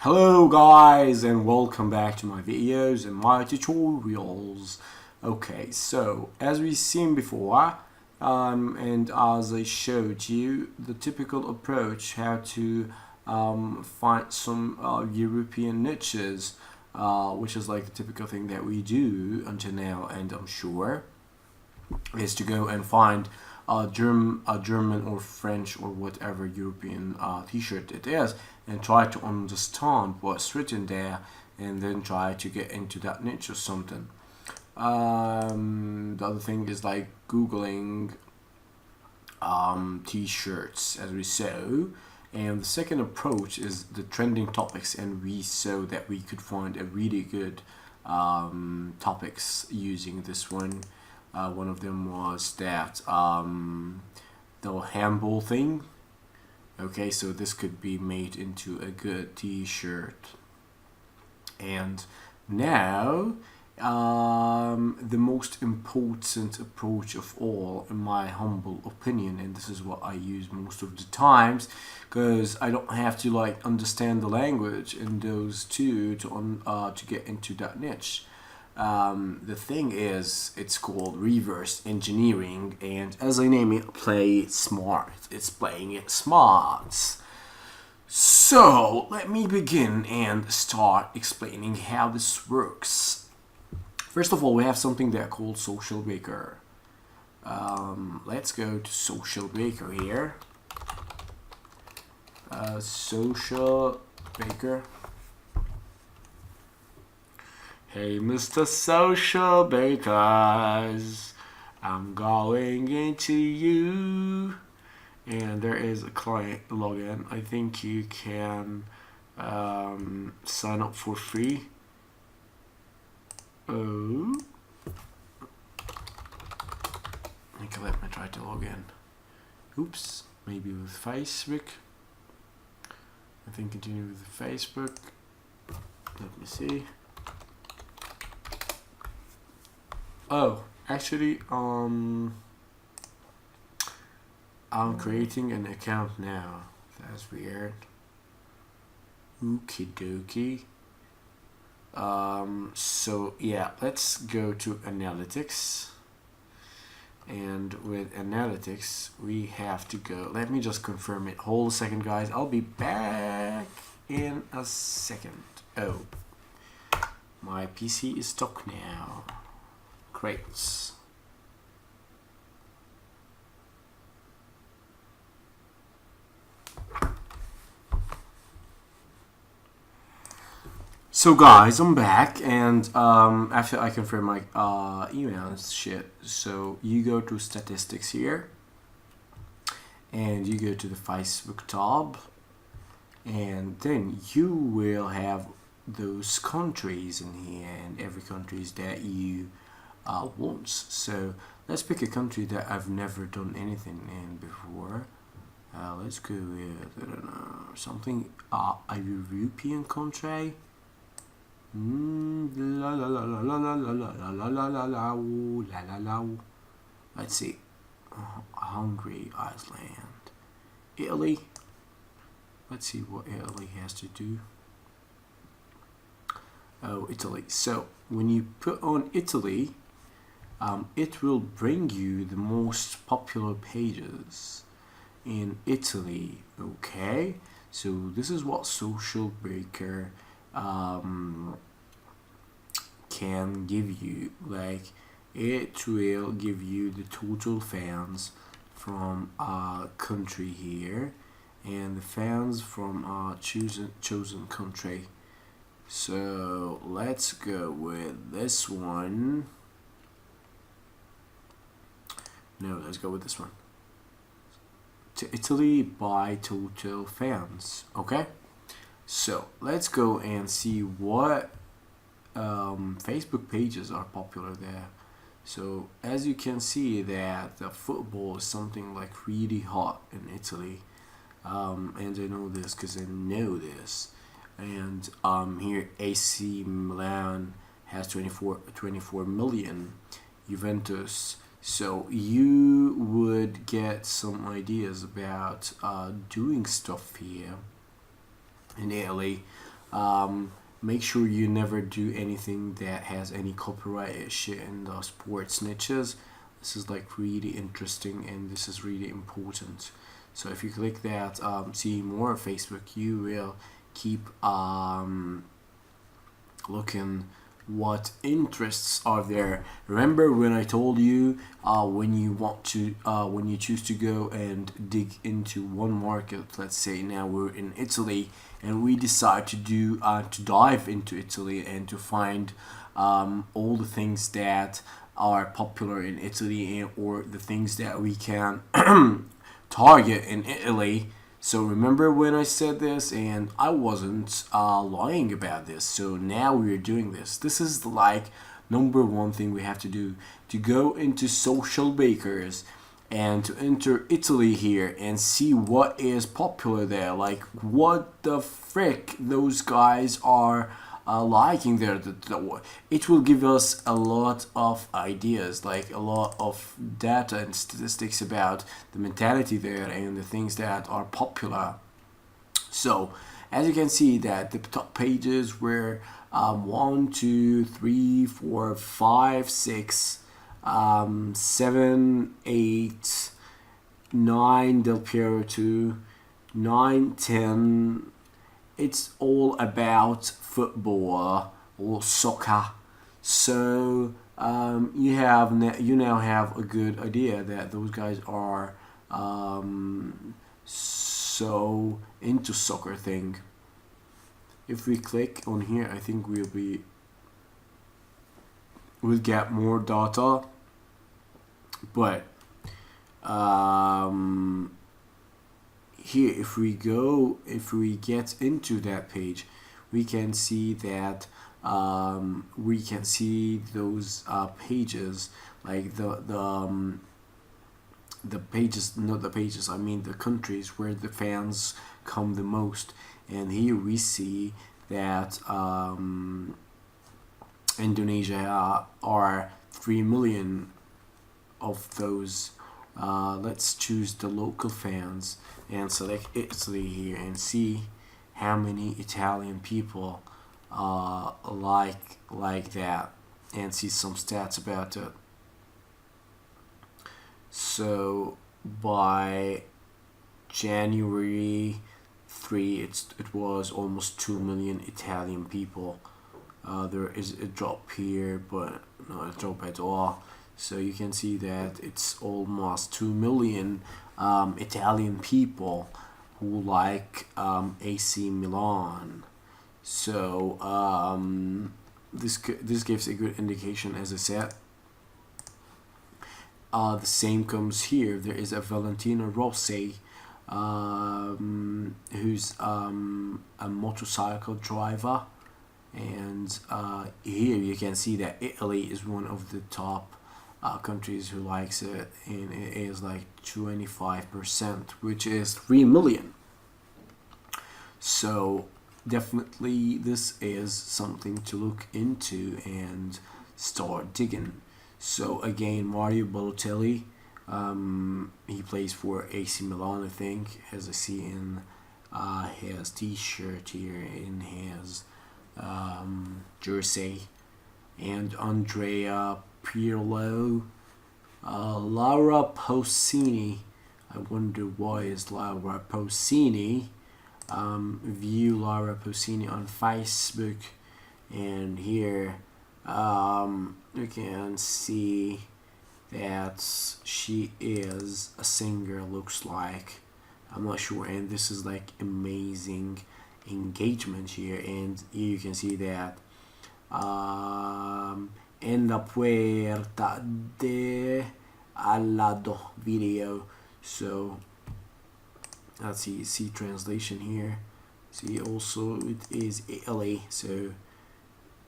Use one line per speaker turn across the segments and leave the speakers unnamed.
Hello guys, and welcome back to my videos and my tutorials. Okay, so as we've seen before, and as I showed you, the typical approach how to find some European niches, which is like the typical thing that we do until now, and I'm sure is to go and find a German or French or whatever European t-shirt it is, and try to understand what's written there, and then try to get into that niche or something. The other thing is like Googling t-shirts, as we saw. And the second approach is the trending topics, and we saw that we could find a really good topics using this one. One of them was that the handball thing. Okay, so this could be made into a good t-shirt. And now the most important approach of all, in my humble opinion, and this is what I use most of the times, because I don't have to like understand the language in those two to get into that niche. The thing is, it's called reverse engineering, and as I name it, play it smart. It's playing it smart. So let me begin and start explaining how this works. First of all, we have something that called Social Baker. Let's go to Social Baker here. Social Baker. Hey, Mr. Social Bakers, I'm going into you. And there is a client login. I think you can sign up for free. Oh. Okay, let me try to log in. Oops, maybe with Facebook. I think continue with Facebook. Let me see. Oh, actually, I'm creating an account now. That's weird. Okie dokie. So yeah, let's go to analytics. And with analytics, we have to go. Let me just confirm it. Hold a second, guys. I'll be back in a second. Oh, my PC is stuck now. Great. So guys, I'm back, and after I confirm my email and shit, so you go to statistics here, and you go to the Facebook tab, and then you will have those countries in here, and every countries that you once. So let's pick a country that I've never done anything in before. Let's go with, I don't know, something a European country. Let's see. Hungary, Iceland, Italy. Let's see what Italy has to do. Oh, Italy. So when you put on Italy, it will bring you the most popular pages in Italy. Okay, so this is what Social Breaker can give you. Like, it will give you the total fans from a country here, and the fans from a chosen country. So let's go with this one. No, let's go with this one. To Italy by total fans. Okay, so let's go and see what Facebook pages are popular there. So as you can see that the football is something like really hot in Italy, and I know this because I know this. And here AC Milan has 24 million, Juventus. So you would get some ideas about doing stuff here in Italy. Make sure you never do anything that has any copyright shit in the sports niches. This is like really interesting and this is really important. So if you click that, see more of Facebook, you will keep looking what interests are there. Remember when I told you when you choose to go and dig into one market, let's say now we're in Italy and we decide to dive into Italy and to find all the things that are popular in Italy or the things that we can target in Italy. So remember when I said this, and I wasn't lying about this. So now we're doing this. This is like number one thing we have to do, to go into social bakers and to enter Italy here and see what is popular there. Like what the frick those guys are liking there. It will give us a lot of ideas, like a lot of data and statistics about the mentality there and the things that are popular. So as you can see that the top pages were 1, 2, 3, 4, 5, 6, 7, 8, 9 Del Piero 2, 9, 10. It's all about football or soccer. So you now have a good idea that those guys are so into soccer thing. If we click on here, I think we'll get more data, but here if we get into that page, we can see that we can see those pages, like the pages, not the pages, I mean the countries where the fans come the most. And here we see that Indonesia are 3 million of those. Let's choose the local fans and select Italy here and see how many Italian people like that, and see some stats about it. So by January 3, it was almost 2 million Italian people. There is a drop here, but not a drop at all. So you can see that it's almost 2 million Italian people who like AC Milan. So this gives a good indication, as I said. The same comes here. There is a Valentino Rossi, who's a motorcycle driver, and here you can see that Italy is one of the top countries who likes it, and it is like 25%, which is 3 million. So definitely this is something to look into and start digging. So again, Mario Balotelli, he plays for AC Milan, I think, as I see in his t-shirt here, in his jersey. And Andrea Pirlo, Laura Pausini. I wonder why is Laura Pausini. View Laura Pausini on Facebook, and here you can see that she is a singer, looks like. I'm not sure, and this is like amazing engagement here, and here you can see that en la puerta de al lado video. So let's see translation here. See, also it is Italy, so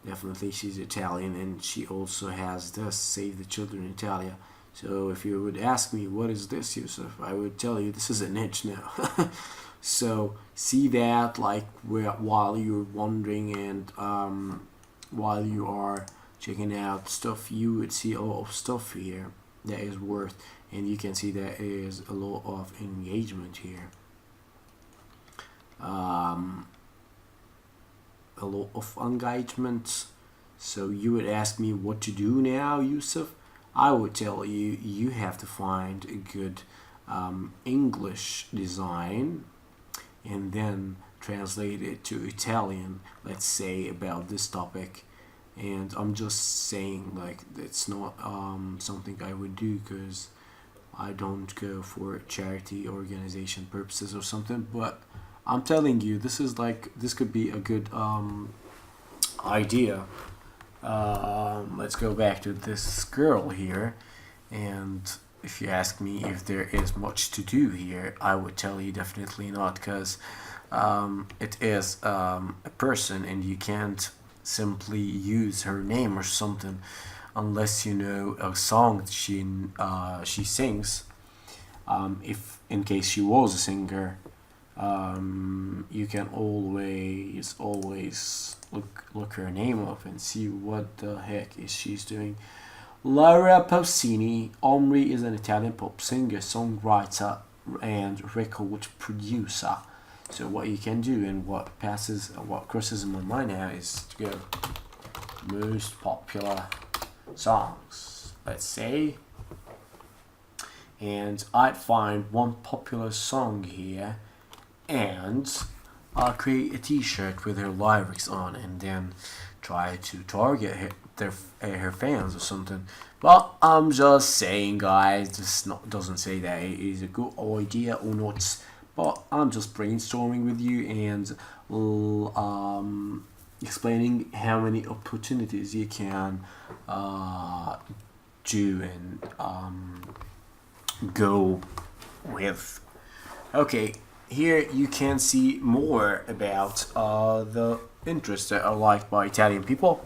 definitely she's Italian, and she also has this Save the Children in Italia. So if you would ask me what is this, Yusuf, I would tell you this is a niche now. So see that, like, while you're wondering and while you are checking out stuff, you would see a lot of stuff here that is worth, and you can see that is a lot of engagement here. a lot of engagement. So you would ask me what to do now, Yusuf. I would tell you you have to find a good English design and then translate it to Italian, let's say, about this topic. And I'm just saying, like, it's not something I would do because I don't go for charity organization purposes or something. But I'm telling you, this could be a good idea. Let's go back to this girl here, and if you ask me if there is much to do here, I would tell you definitely not, because it is a person, and you can't simply use her name or something unless you know a song that she sings. If in case she was a singer, you can always look her name up and see what the heck is she's doing. Laura Pausini. Omri is an Italian pop singer, songwriter, and record producer. So what you can do, and what crosses in my mind now, is to go most popular songs, let's say, and I'd find one popular song here, and I'll create a t-shirt with her lyrics on, and then try to target her fans or something. But I'm just saying, guys, this doesn't say that it is a good idea or not. But I'm just brainstorming with you and explaining how many opportunities you can do and go with. Okay, here you can see more about the interests that are liked by Italian people.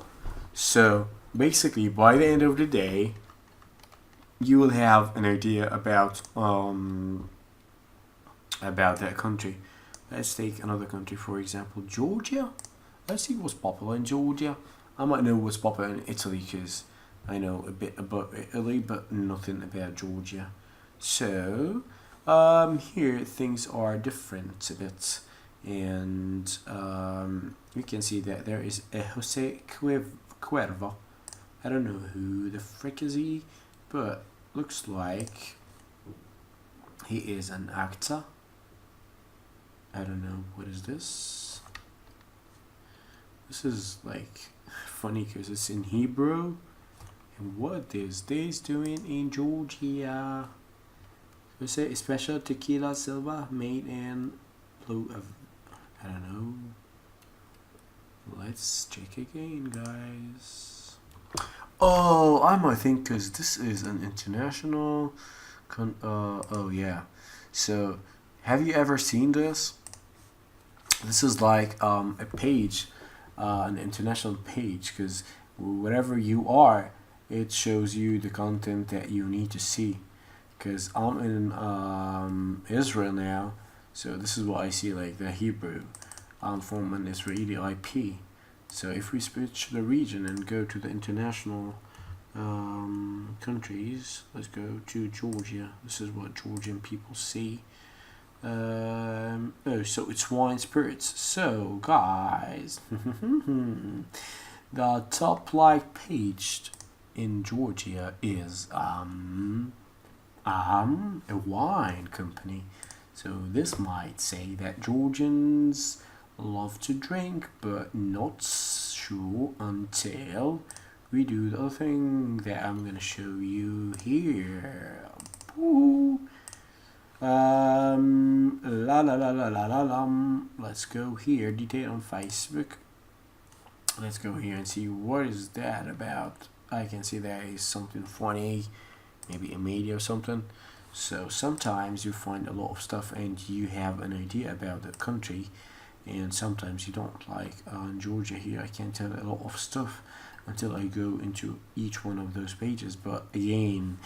So basically, by the end of the day, you will have an idea about that country. Let's take another country, for example, Georgia. Let's see what's popular in Georgia. I might know what's popular in Italy because I know a bit about Italy, but nothing about Georgia. So here things are different a bit, and we can see that there is a Jose Cuervo. I don't know who the frick is he, but looks like he is an actor. I don't know, what is this? This is like funny because it's in Hebrew. And what is this doing in Georgia? Is it a special tequila silva made in blue of, I don't know. Let's check again, guys. Oh, I might think because this is an international oh yeah. So have you ever seen this? This is like a page, an international page, because wherever you are, it shows you the content that you need to see. Because I'm in Israel now, so this is what I see, like the Hebrew. I'm from an Israeli IP. So if we switch the region and go to the international countries, let's go to Georgia. This is what Georgian people see. Oh, so it's wine spirits. So guys, the top like page in Georgia is a wine company. So this might say that Georgians love to drink, but not sure until we do the thing that I'm gonna show you here. Ooh. Let's go here, detail on Facebook. Let's go here and see what is that about. I can see there is something funny, maybe a media or something. So sometimes you find a lot of stuff and you have an idea about the country, and sometimes you don't. Like in Georgia here, I can tell a lot of stuff until I go into each one of those pages. But again,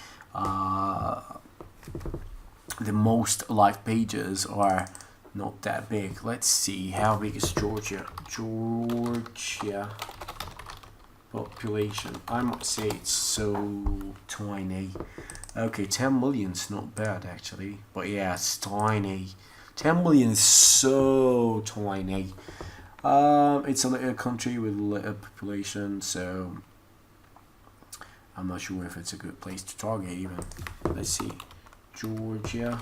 the most liked pages are not that big. Let's see, how big is Georgia? Georgia population. I might say it's so tiny. Okay, 10 million's not bad actually, but yeah, it's tiny. 10 million is so tiny. It's a country with a population, so I'm not sure if it's a good place to target even. Let's see. Georgia.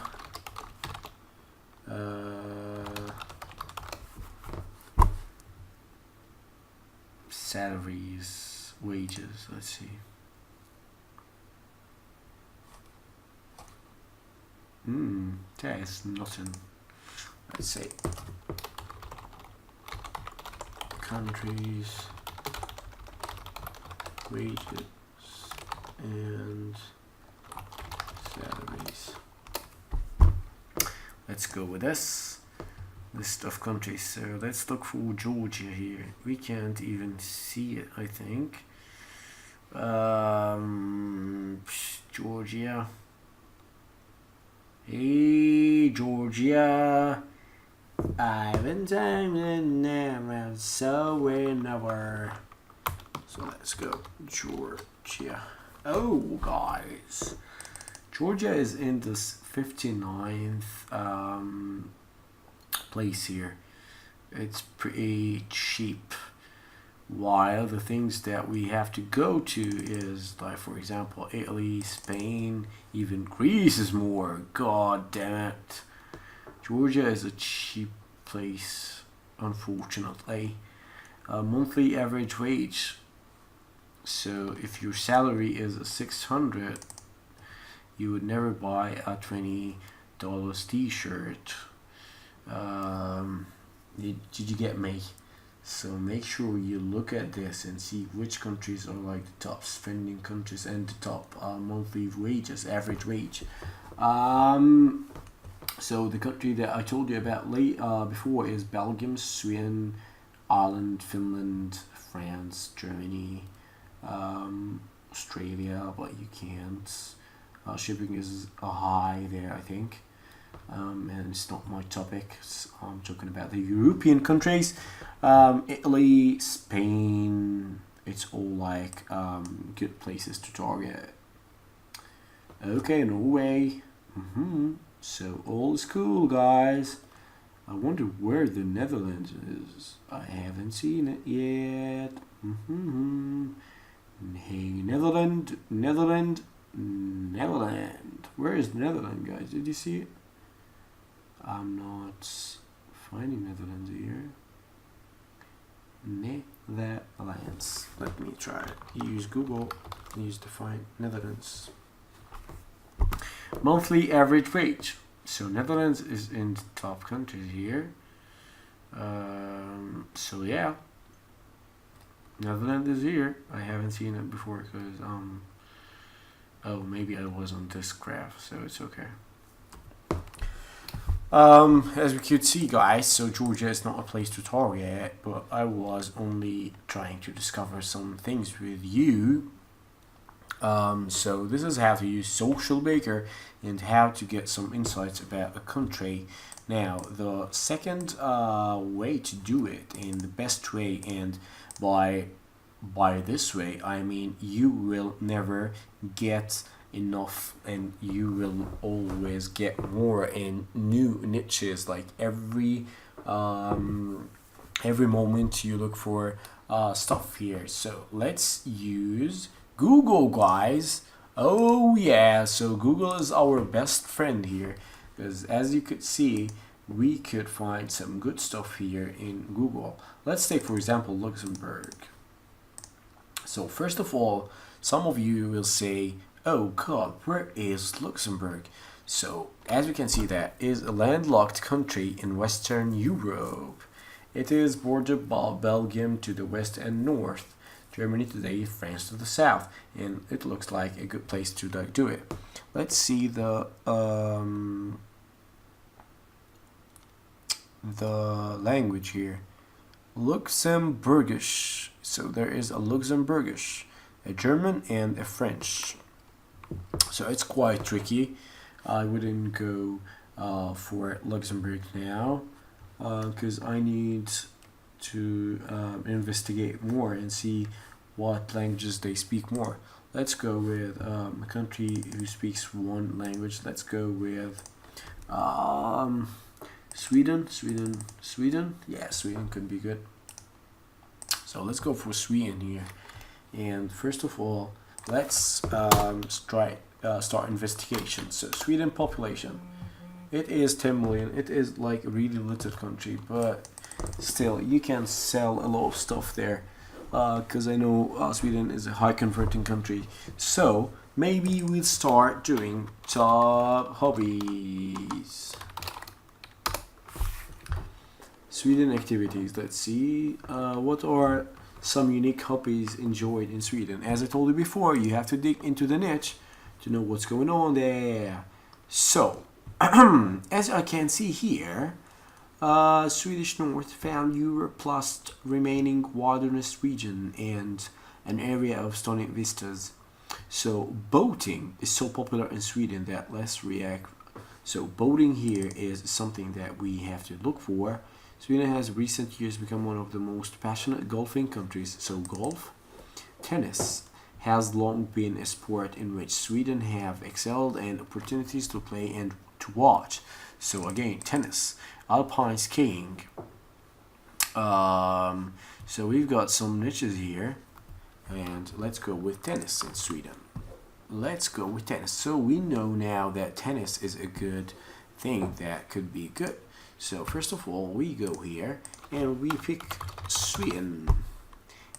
Salaries, wages, let's see. There's nothing. Let's say countries, wages, and salaries. Let's go with this list of countries. So let's look for Georgia here. We can't even see it, I think. Georgia. Hey, Georgia. I've been time now, so whenever. So let's go, Georgia. Oh, guys. Georgia is in this 59th place here. It's pretty cheap. While the things that we have to go to is, like, for example, Italy, Spain, even Greece is more. God damn it. Georgia is a cheap place, unfortunately. Monthly average wage. So if your salary is 600, you would never buy a $20 t-shirt. Did you get me? So make sure you look at this and see which countries are like the top spending countries and the top monthly wages, average wage. So the country that I told you about before is Belgium, Sweden, Ireland, Finland, France, Germany, Australia, but you can't. Shipping is high there, I think. And it's not my topic. I'm talking about the European countries. Italy, Spain, it's all like good places to target. Okay, Norway. So all is cool, guys. I wonder where the Netherlands is. I haven't seen it yet. Hey, Netherlands. Where is Netherlands, guys? Did you see it? I'm not finding Netherlands here. Netherlands. Let me try it. Use Google. Use to find Netherlands. Monthly average wage. So Netherlands is in the top countries here. So yeah, Netherlands is here. I haven't seen it before because oh, maybe I was on this graph, so it's okay. As we could see, guys, so Georgia is not a place to target, but I was only trying to discover some things with you. So this is how to use Social Baker and how to get some insights about a country. Now, the second way to do it, and the best way, and by this way, I mean you will never get enough, and you will always get more in new niches. Like every moment you look for stuff here. So let's use Google, guys. Oh yeah, so Google is our best friend here, because as you could see, we could find some good stuff here in Google. Let's take, for example, Luxembourg. So first of all, some of you will say, oh god, where is Luxembourg? So as we can see, that is a landlocked country in Western Europe. It is bordered by Belgium to the west and north, Germany to the east, France to the south, and it looks like a good place to do it. Let's see the language here. Luxembourgish. So there is a Luxembourgish, a German, and a French. So it's quite tricky. I wouldn't go for Luxembourg now because I need to investigate more and see what languages they speak more. Let's go with a country who speaks one language. Let's go with Sweden. Yeah, Sweden could be good. So let's go for Sweden here. And first of all, let's start investigation. So Sweden population, it is 10 million. It is like a really little country, but still you can sell a lot of stuff there, because I know Sweden is a high converting country. So maybe we'll start doing top hobbies. Sweden activities. Let's see, what are some unique hobbies enjoyed in Sweden. As I told you before, you have to dig into the niche to know what's going on there. So as I can see here, Swedish North found Europe plus remaining wilderness region and an area of stunning vistas. So boating is so popular in Sweden that let's react. So boating here is something that we have to look for. Sweden has recent years become one of the most passionate golfing countries. So golf, tennis has long been a sport in which Sweden have excelled and opportunities to play and to watch. So again, tennis, alpine skiing. So we've got some niches here, and let's go with tennis in Sweden. Let's go with tennis. So we know now that tennis is a good thing that could be good. So first of all, we go here and we pick Sweden.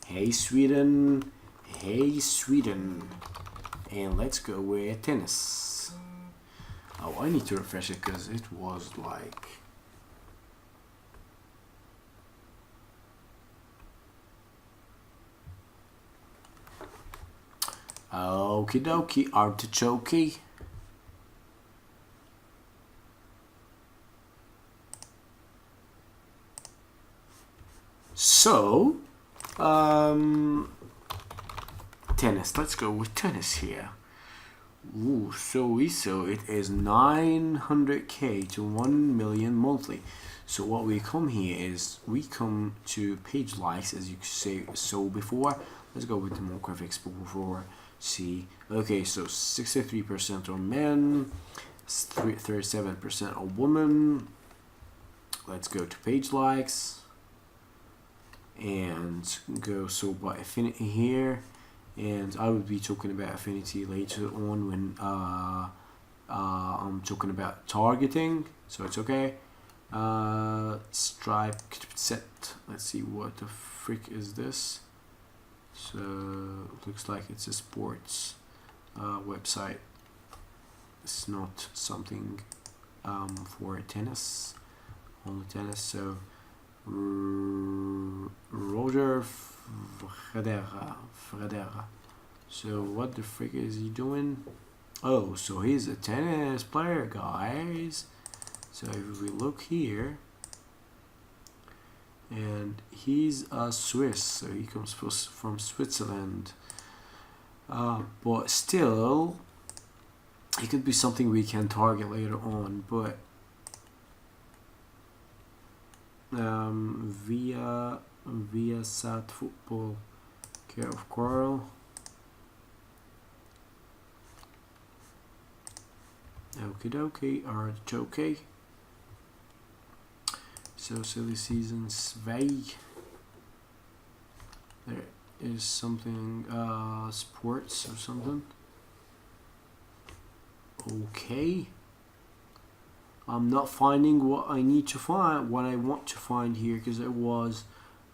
Hey Sweden, hey Sweden, and let's go with tennis. Oh, I need to refresh it because it was like... Okie dokie, artichoke. So, tennis. Let's go with tennis here. Ooh, so it is 900k to 1 million monthly. So what we come here is we come to page likes, as you say so before. Let's go with the more graphics before. See, okay, so 63% are men, 37% are women. Let's go to page likes and go so by affinity here, and I will be talking about affinity later on when I'm talking about targeting, so it's okay. Stripe set, let's see what the frick is this. So looks like it's a sports website. It's not something for tennis, only tennis. So Roger Federer. So what the frick is he doing? Oh, so he's a tennis player, guys. So if we look here, and he's a Swiss, so he comes from Switzerland. But still, it could be something we can target later on. But via Sat Football, care of Coral. Okie dokie, artichoke. So silly season Svej. There is something sports or something. Okay. I'm not finding what I need to find, what I want to find here, because it was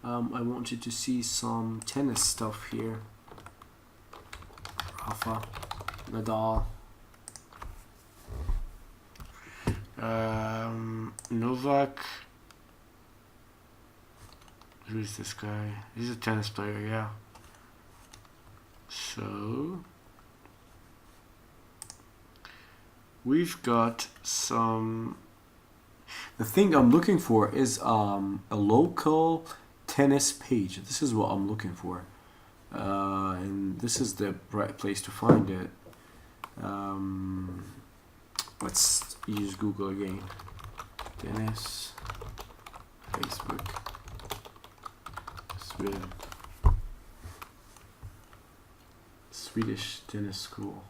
I wanted to see some tennis stuff here. Rafa, Nadal, Novak. Who's this guy? He's a tennis player, yeah. So we've got some... The thing I'm looking for is a local tennis page. This is what I'm looking for. And this is the right place to find it. Let's use Google again. Tennis, Facebook, Sweden. Swedish Tennis School.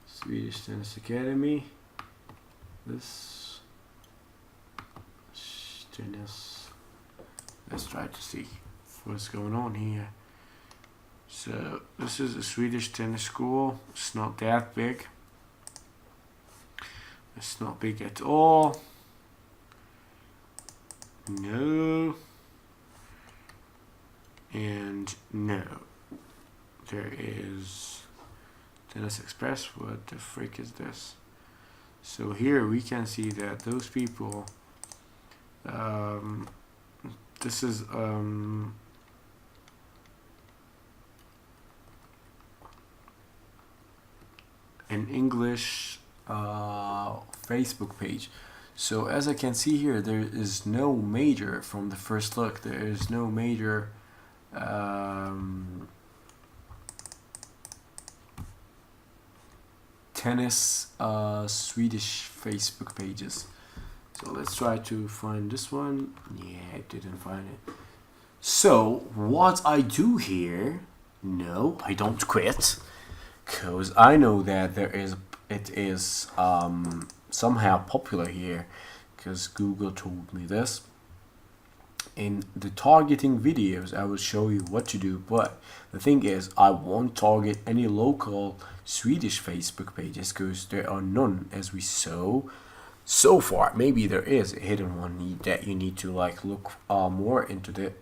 Swedish Tennis Academy. This tennis. Let's try to see. what's going on here. So this is a Swedish tennis school. It's not that big. It's not big at all. No. And no. There is Tennis Express. What the frick is this? So here we can see that those people, this is an English Facebook page. So as I can see here, there is no major from the first look. There is no major tennis Swedish Facebook pages. So let's try to find this one. Yeah, I didn't find it. So what I do here, no, I don't quit, because I know that it is somehow popular here, because Google told me this. In the targeting videos, I will show you what to do, but the thing is, I won't target any local Swedish Facebook pages because there are none, as we saw so far. Maybe there is a hidden one that you need to like look more into the.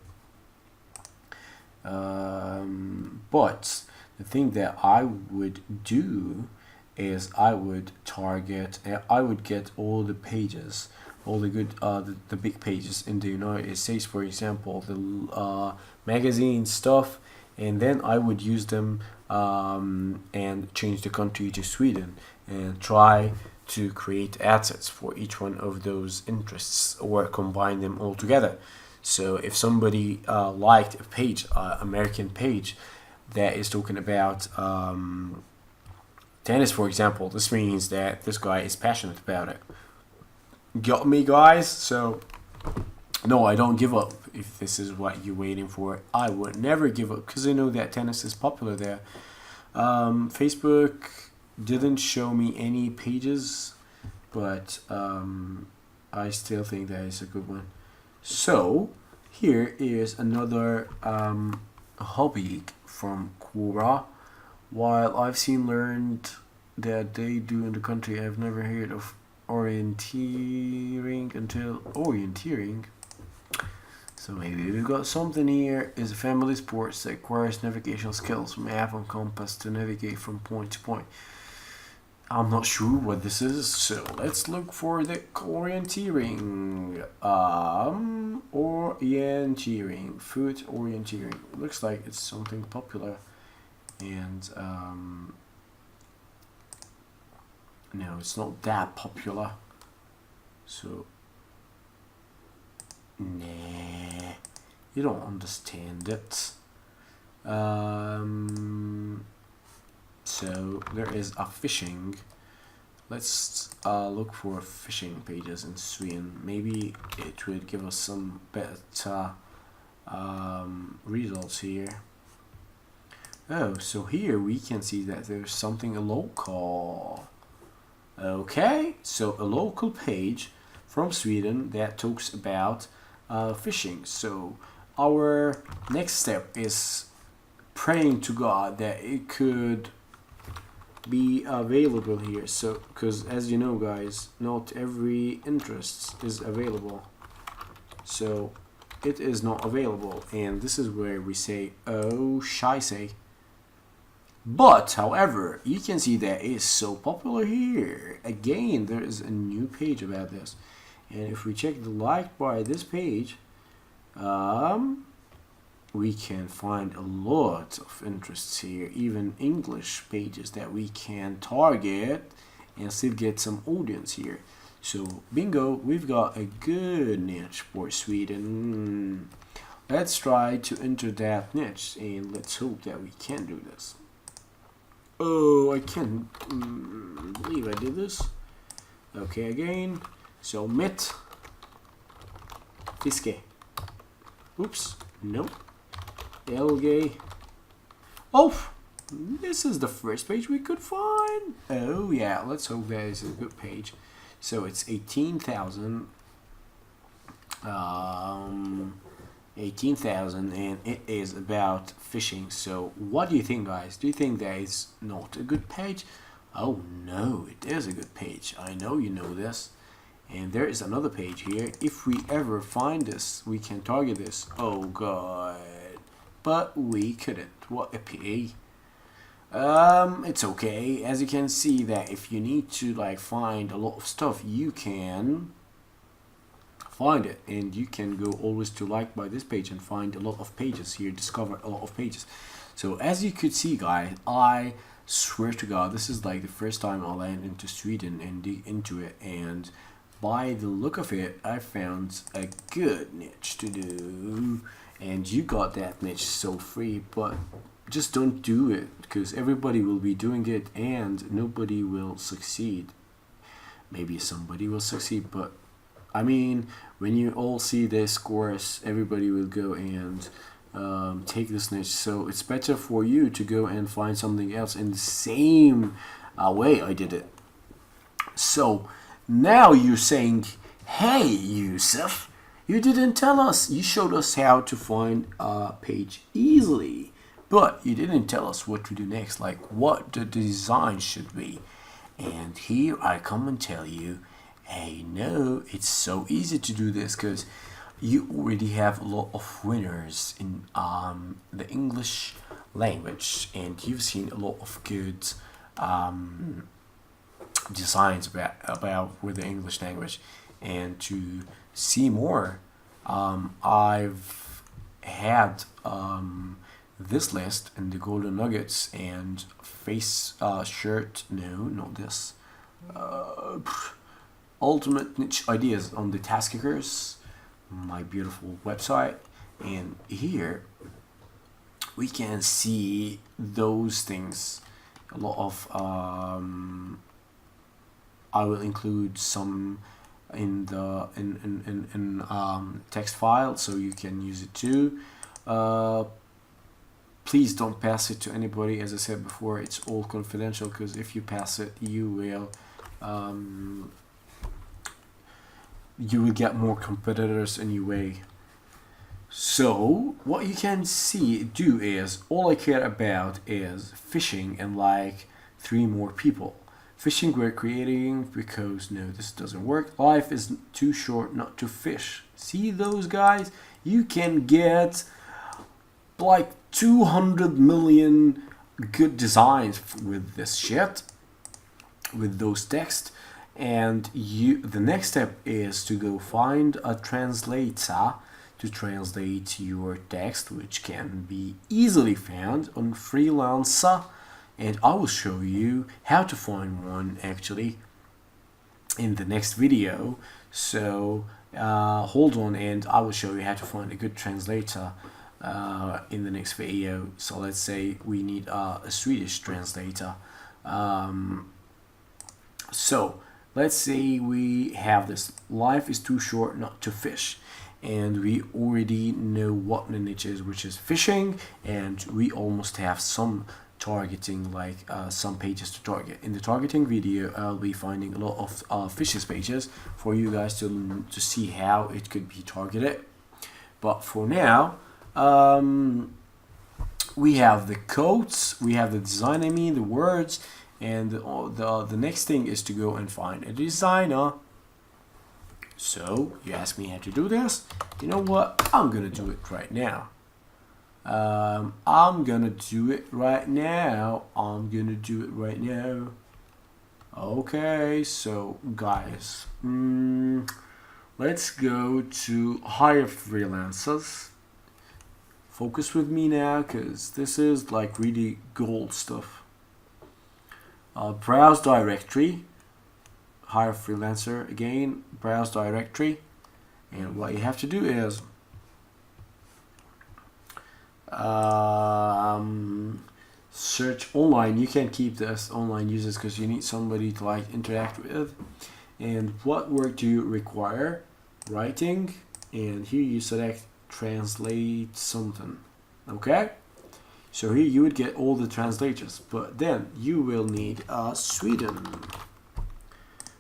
But the thing that I would do is I would target. I would get all the pages, all the good, the big pages in the United States, for example, the magazine stuff, and then I would use them and change the country to Sweden and try to create assets for each one of those interests or combine them all together. So if somebody liked a page, American page, that is talking about tennis, for example, this means that this guy is passionate about it. Got me, guys? So no, I don't give up. If this is what you're waiting for, I would never give up because I know that tennis is popular there. Facebook didn't show me any pages, but I still think that is a good one. So here is another hobby from Quora. While I've learned that they do in the country, I've never heard of orienteering until orienteering. So maybe we've got something here. Is a family sports that requires navigational skills, map and compass to navigate from point to point. I'm not sure what this is, so let's look for the orienteering. Orienteering, food orienteering. Looks like it's something popular, and no, it's not that popular. So nah, you don't understand it. So there is a fishing. Let's look for fishing pages in Sweden. Maybe it would give us some better results here. Oh, so here we can see that there's something local. Okay, so a local page from Sweden that talks about fishing. So our next step is praying to God that it could be available here. So because as you know, guys, not every interest is available, so it is not available, and this is where we say, oh scheisse. But however, you can see that it's so popular here. Again, there is a new page about this, and if we check the liked by this page, we can find a lot of interests here, even English pages that we can target and still get some audience here. So bingo, we've got a good niche for Sweden. Let's try to enter that niche and let's hope that we can do this. Oh, I can't believe I did this. Okay, again. So mitt fiske. Oops, nope. LG. Oh, this is the first page we could find. Oh yeah, let's hope that is a good page. So it's 18,000. 18,000, and it is about fishing. So what do you think, guys? Do you think that is not a good page? Oh no, it is a good page. I know you know this. And there is another page here. If we ever find this, we can target this. Oh god, but we couldn't. What a pity. It's okay. As you can see, that if you need to like find a lot of stuff, you can find it, and you can go always to like by this page and find a lot of pages here, discover a lot of pages. So as you could see, guys, I swear to god, this is like the first time I land into Sweden and dig into it, and by the look of it, I found a good niche to do, and you got that niche so free. But just don't do it, because everybody will be doing it and nobody will succeed. Maybe somebody will succeed, but I mean, when you all see this course, everybody will go and take this niche. So it's better for you to go and find something else in the same way I did it. So now you're saying, hey Yusuf, you didn't tell us. You showed us how to find a page easily, but you didn't tell us what to do next, like what the design should be. And here I come and tell you, hey, no, it's so easy to do this, because you already have a lot of winners in the English language, and you've seen a lot of good designs about with the English language. And to see more, I've had this list in the golden nuggets and face shirt, no, not this, ultimate niche ideas on the task kickers, my beautiful website. And here we can see those things, a lot of I will include some in the text file, so you can use it too. Please don't pass it to anybody. As I said before, it's all confidential, because if you pass it, you will get more competitors anyway. So what you can do is, all I care about is fishing and like 3 more people. Fishing we're creating, because no, this doesn't work. Life is too short not to fish. See those guys? You can get like 200 million good designs with this shit, with those text. And the next step is to go find a translator to translate your text, which can be easily found on Freelancer. And I will show you how to find one actually in the next video. So hold on, and I will show you how to find a good translator in the next video. So let's say we need a Swedish translator. So let's say we have this, life is too short not to fish, and we already know what the niche is, which is fishing, and we almost have some targeting, like some pages to target. In the targeting video, I'll be finding a lot of fishes pages for you guys to see how it could be targeted. But for now, we have the codes, we have the design, I mean the words, and the next thing is to go and find a designer. So you ask me how to do this. You know what? I'm gonna do it right now. I'm gonna do it right now. Okay, so guys, let's go to hire freelancers. Focus with me now, because this is like really gold stuff. Browse directory, hire freelancer again, browse directory, and what you have to do is search online. You can keep this online users, because you need somebody to like interact with. And what work do you require? Writing, and here you select translate something. Okay, so here you would get all the translators, but then you will need Sweden.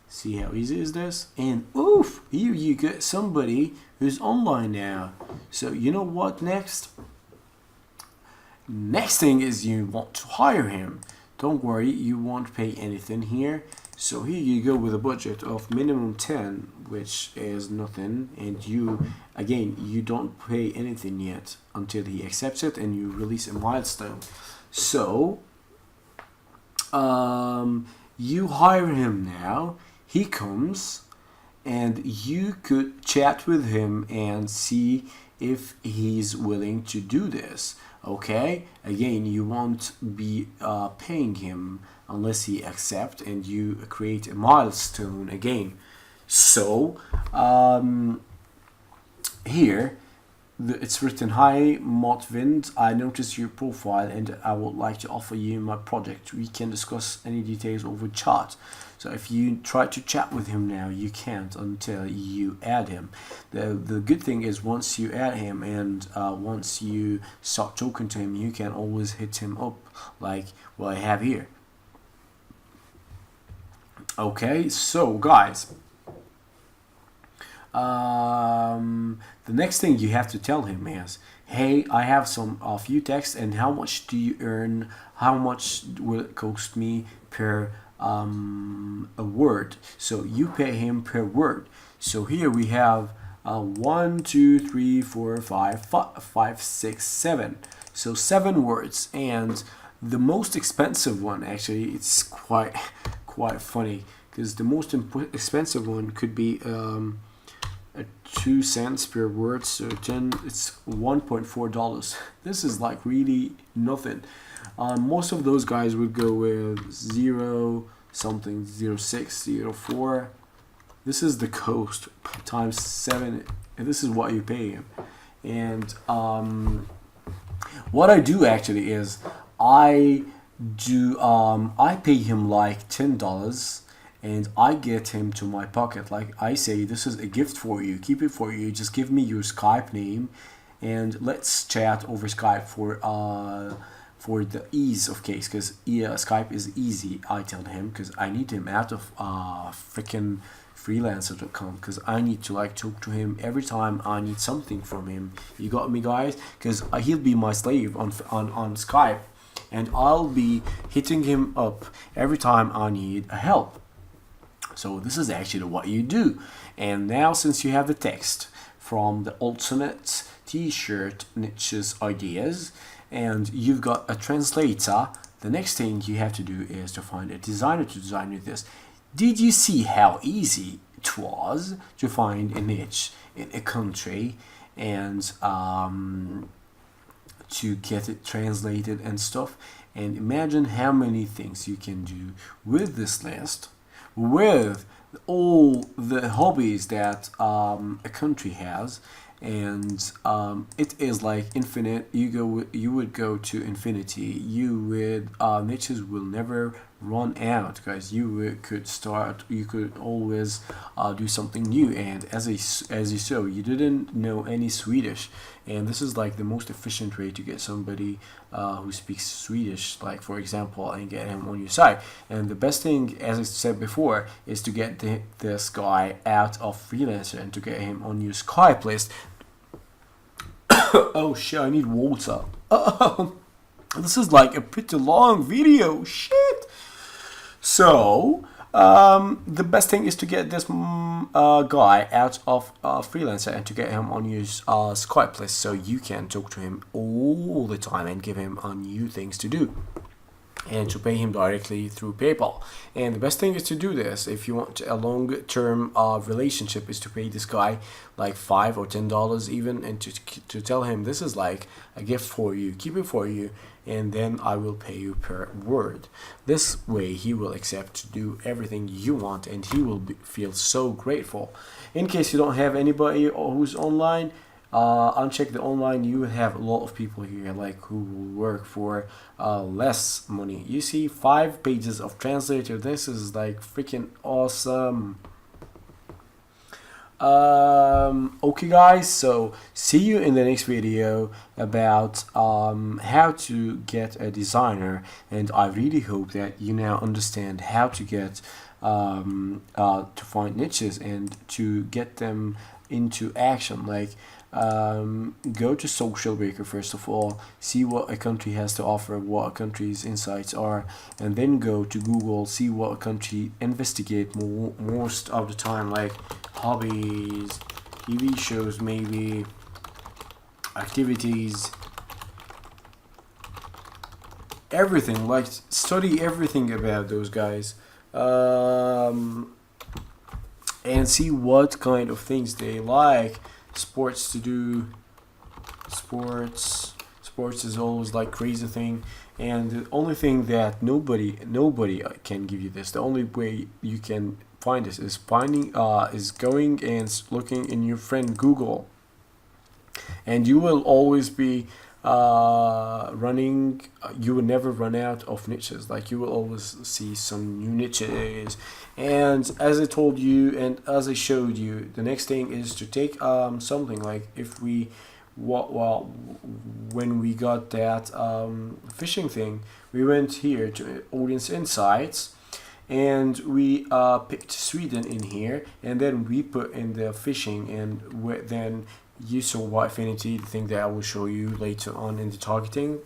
See how easy is this? And oof, here you get somebody who's online now. So you know what next? Next thing is you want to hire him. Don't worry, you won't pay anything here. So here you go with a budget of minimum 10, which is nothing, and you don't pay anything yet until he accepts it and you release a milestone. So you hire him now, he comes, and you could chat with him and see if he's willing to do this. Okay, again, you won't be paying him unless he accepts, and you create a milestone again. So here it's written, "Hi Motvind, I noticed your profile and I would like to offer you my project. We can discuss any details over chat." So if you try to chat with him now, you can't until you add him. The good thing is once you add him and once you start talking to him, you can always hit him up like what I have here. Okay, so guys, the next thing you have to tell him is, "Hey, I have a few texts, and how much do you earn? How much will it cost me per a word?" So you pay him per word. So here we have 1, 2, 3, 4, 5, 6, 7. So 7 words, and the most expensive one, actually, it's quite funny because the most expensive one could be 2 cents per word, so 10, it's $1.4. This is like really nothing. Most of those guys would go with 0 something, 0.6, 0.4. This is the cost times 7, and this is what you pay him. And what I do actually is I pay him like $10, and I get him to my pocket. Like I say, "This is a gift for you, keep it for you, just give me your Skype name and let's chat over Skype for the ease of case, because Skype is easy," I tell him, because I need him out of freaking freelancer.com, because I need to like talk to him every time I need something from him. You got me, guys? Because he'll be my slave on Skype, and I'll be hitting him up every time I need a help. So this is actually what you do. And now, since you have the text from the alternate t-shirt niches ideas, and you've got a translator, the next thing you have to do is to find a designer to design with this. Did you see how easy it was to find a niche in a country and to get it translated and stuff? And imagine how many things you can do with this list, with all the hobbies that a country has. And it is like infinite. You would go to infinity. Niches will never run out, guys. You could always do something new. And as you saw, you didn't know any Swedish, and this is like the most efficient way to get somebody who speaks Swedish, like for example, and get him on your side. And the best thing, as I said before, is to get this guy out of freelancer and to get him on your Skype list. Oh shit, I need water. This is like a pretty long video. Shit. So the best thing is to get this guy out of freelancer and to get him on your Skype list, so you can talk to him all the time and give him new things to do, and to pay him directly through PayPal. And the best thing is to do this if you want a long-term relationship, is to pay this guy like $5 or $10 even, and to tell him, "This is like a gift for you, keep it for you, and then I will pay you per word." This way he will accept to do everything you want, and he will feel so grateful. In case you don't have anybody who's online, uncheck the online. You have a lot of people here like who will work for less money. You see 5 pages of translator. This is like freaking awesome. Okay guys, so see you in the next video about how to get a designer, and I really hope that you now understand how to get to find niches and to get them into action. Like go to Social Baker first of all, see what a country has to offer, what a country's insights are, and then go to Google, see what a country, investigate most of the time, like hobbies, TV shows, maybe activities, everything. Like study everything about those guys, and see what kind of things they like. Sports to do. Sports is always like crazy thing, and the only thing that nobody can give you this. The only way you can find this is going and looking in your friend Google, and you will always be running. You will never run out of niches. Like you will always see some new niches. And as I told you and as I showed you, the next thing is to take something like if we when we got that fishing thing, we went here to audience insights, and we picked Sweden in here, and then we put in the fishing, and then you saw white affinity, the thing that I will show you later on in the targeting.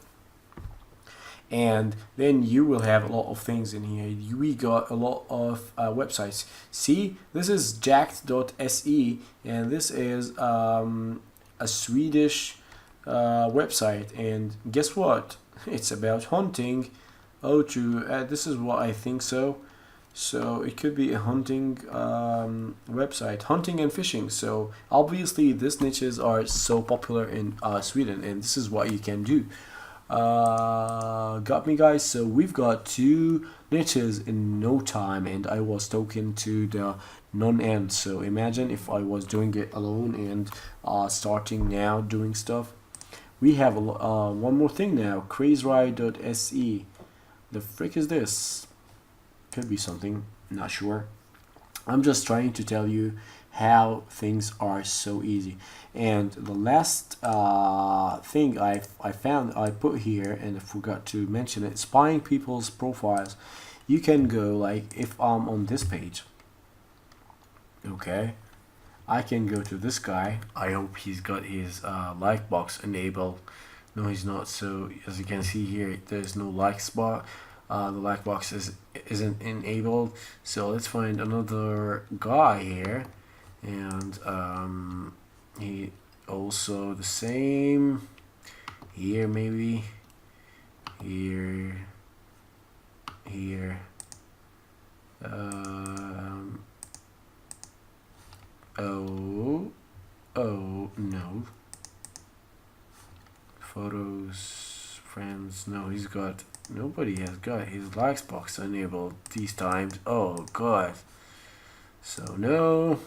And then you will have a lot of things in here. We got a lot of websites. See, this is jacked.se, and this is a Swedish website, and guess what? It's about hunting. Oh, true. This is what I think so. So it could be a hunting website, hunting and fishing. So obviously these niches are so popular in Sweden, and this is what you can do. Got me, guys? So we've got 2 niches in no time, and I was talking to the non-end. So imagine if I was doing it alone and starting now doing stuff. We have one more thing now, crazeride.se. The frick is this? Could be something, not sure. I'm just trying to tell you how things are so easy. And the last thing I found, I put here and I forgot to mention it, spying people's profiles. You can go, like if I'm on this page, okay, I can go to this guy. I hope he's got his like box enabled. No, he's not. So as you can see here, there's no like spot. The like box isn't enabled. So let's find another guy here, and he also the same here, maybe here, oh no, photos, friends, no, nobody has got his likes box enabled these times. Oh god. So no.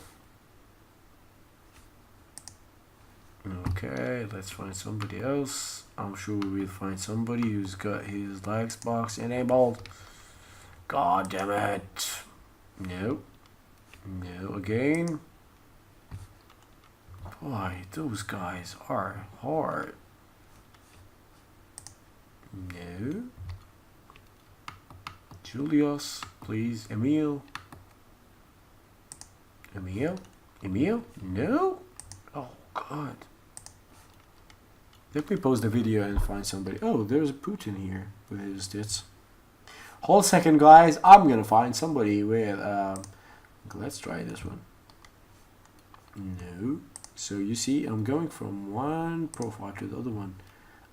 Okay, let's find somebody else. I'm sure we will find somebody who's got his likes box enabled. God damn it. No. No again. Boy, those guys are hard. No. Julius, please. Emil. No. Oh god. Let me pause the video and find somebody. Oh, there's Putin here with his tits. Hold a second, guys. I'm gonna find somebody with let's try this one. No. So you see, I'm going from one profile to the other one.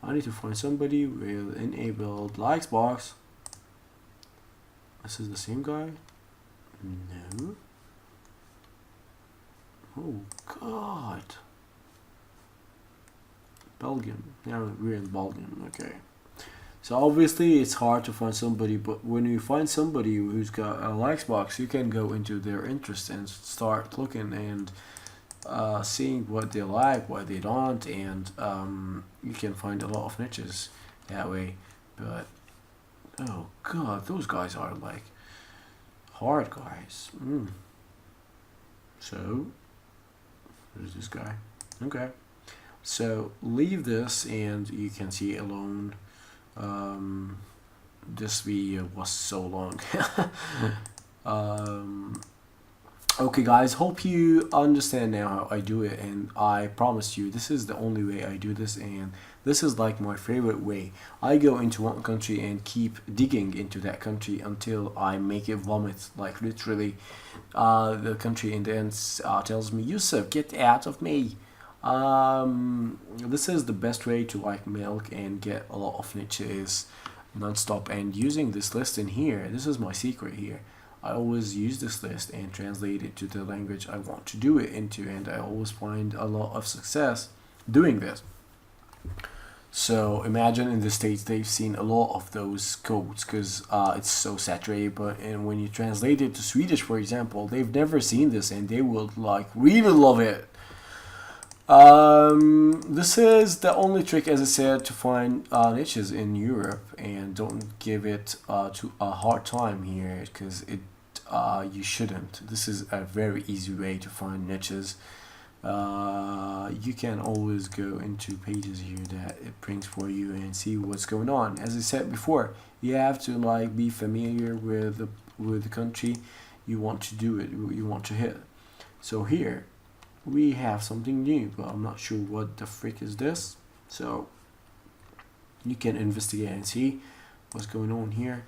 I need to find somebody with enabled likes box. This is the same guy? No. Oh god. Belgium. Now we're in Belgium. Okay. So obviously it's hard to find somebody, but when you find somebody who's got a likes box, you can go into their interests and start looking and seeing what they like, what they don't, and you can find a lot of niches that way. But oh god, those guys are like hard guys. So there's this guy. Okay, so leave this and you can see alone. This video was so long. Okay guys, hope you understand now how I do it, and I promise you this is the only way I do this, and this is like my favorite way. I go into one country and keep digging into that country until I make it vomit, like literally. The country in the end tells me, Yusuf, get out of me. This is the best way to like milk and get a lot of niches non-stop. And using this list in here, this is my secret here. I always use this list and translate it to the language I want to do it into, and I always find a lot of success doing this. So imagine in the States they've seen a lot of those codes because it's so saturated, but and when you translate it to Swedish, for example, they've never seen this and they will like really love it. This is the only trick, as I said, to find niches in Europe, and don't give it to a hard time here because it you shouldn't. This is a very easy way to find niches. You can always go into pages here that it brings for you and see what's going on. As I said before, you have to like be familiar with the country you want to do it, you want to hit. So here we have something new, but I'm not sure what the frick is this. So you can investigate and see what's going on here,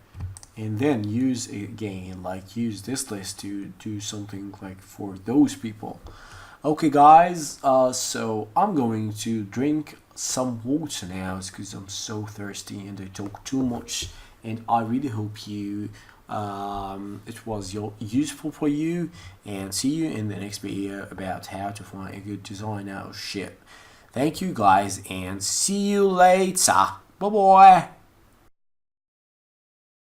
and then use it again, like use this list to do something like for those people. Okay guys, so I'm going to drink some water now because I'm so thirsty and I talk too much, and I really hope you it was useful for you, and see you in the next video about how to find a good design out of shit. Thank you guys and see you later. Bye bye.